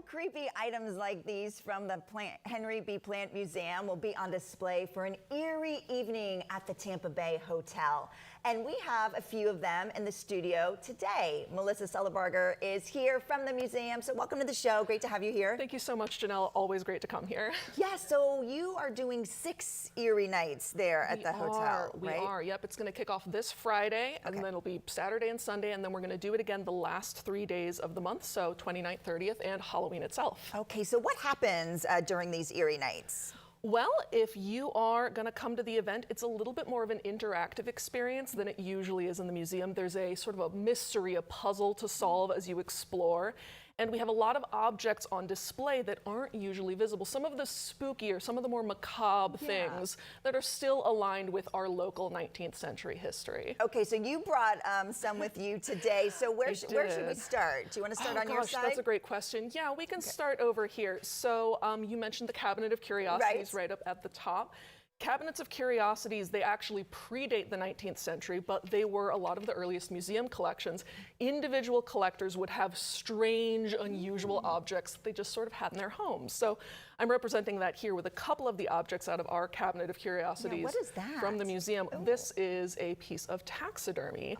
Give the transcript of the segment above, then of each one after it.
creepy items like these from the Henry B. Plant Museum will be on display for an eerie evening at the Tampa Bay Hotel. And we have a few of them in the studio today. Melissa Sullebarger is here from the museum. So welcome to the show. Great to have you here. Thank you so much, Janelle. Always great to come here. Yes, so you are doing 6 eerie nights there at the hotel, We right? are. Yep, it's going to kick off this Friday, and then it'll be Saturday and Sunday, and then we're going to do it again the last 3 days of the month, so 29th, 30th, and Halloween itself. Okay, so what happens during these eerie nights? Well, if you are going to come to the event, it's a little bit more of an interactive experience than it usually is in the museum. There's a sort of a mystery, a puzzle to solve as you explore. And we have a lot of objects on display that aren't usually visible. Some of the spookier, some of the more macabre things that are still aligned with our local 19th century history. Okay, so you brought some with you today. So where should we start? Do you want to start on your side? That's a great question. Yeah, we can start over here. So you mentioned the Cabinet of Curiosities right up at the top. Cabinets of Curiosities, they actually predate the 19th century, but they were a lot of the earliest museum collections. Individual collectors would have strange, unusual objects that they just sort of had in their homes. So I'm representing that here with a couple of the objects out of our Cabinet of Curiosities what is that? From the museum. This is a piece of taxidermy.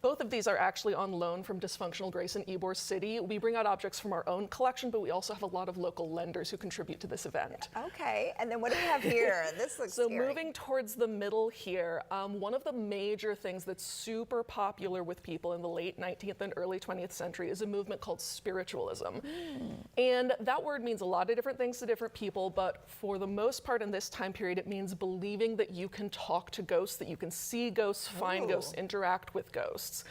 Both of these are actually on loan from Dysfunctional Grace in Ybor City. We bring out objects from our own collection, but we also have a lot of local lenders who contribute to this event. Okay, and then what do we have here? This looks So scary. moving towards the middle here, one of the major things that's super popular with people in the late 19th and early 20th century is a movement called spiritualism. And that word means a lot of different things to different people, but for the most part in this time period, it means believing that you can talk to ghosts, that you can see ghosts, find ghosts, interact with ghosts.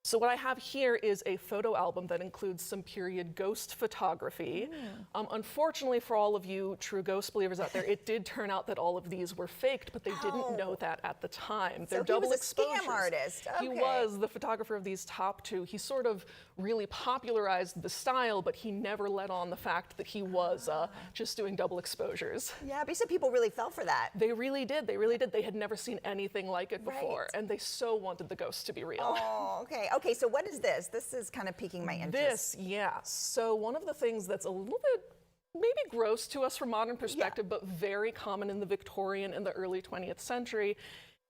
So what I have here is a photo album that includes some period ghost photography. Unfortunately for all of you true ghost believers out there, it did turn out that all of these were faked, but they didn't know that at the time. They're double he was a exposures. scam artist. Okay. He was the photographer of these top two. He sort of really popularized the style, but he never let on the fact that he was just doing double exposures. Yeah, but some people really fell for that. They really did. They really did. They had never seen anything like it before, and they so wanted the ghost to be real. Oh, okay. Okay, so what is this? This is kind of piquing my interest. So one of the things that's a little bit maybe gross to us from modern perspective, but very common in the Victorian and the early 20th century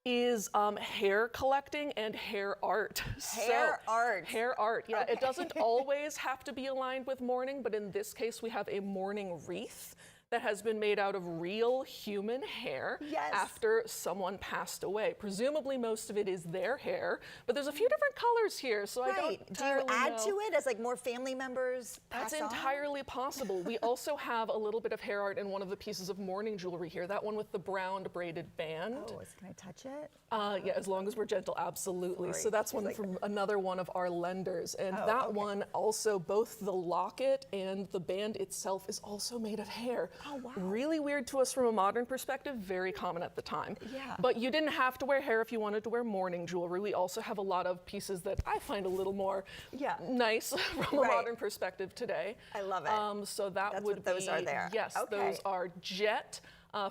is hair collecting and hair art. Hair art. Hair art, yeah. It doesn't always have to be aligned with mourning, but in this case we have a mourning wreath that has been made out of real human hair after someone passed away. Presumably most of it is their hair, but there's a few different colors here, so I don't entirely Do you add know. to it as like more family members That's pass on? entirely possible. We also have a little bit of hair art in one of the pieces of mourning jewelry here, that one with the brown braided band. Oh, can I touch it? Yeah, as long as we're gentle, absolutely. So that's one from another one of our lenders. And that one also, both the locket and the band itself is also made of hair. Oh, wow. Really weird to us from a modern perspective, very common at the time. Yeah. But you didn't have to wear hair if you wanted to wear mourning jewelry. We also have a lot of pieces that I find a little more nice from a modern perspective today. I love it. So that's what those are there. Yes, those are jet.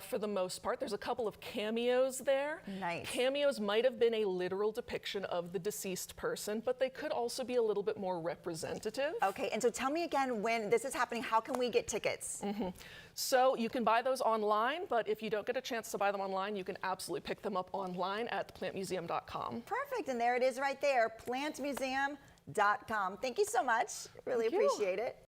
For the most part. There's a couple of cameos there. Nice. Cameos might have been a literal depiction of the deceased person, but they could also be a little bit more representative. Okay, and so tell me again, when this is happening, how can we get tickets? So you can buy those online, but if you don't get a chance to buy them online, you can absolutely pick them up online at plantmuseum.com. Perfect, and there it is right there, plantmuseum.com. Thank you so much. Really appreciate it.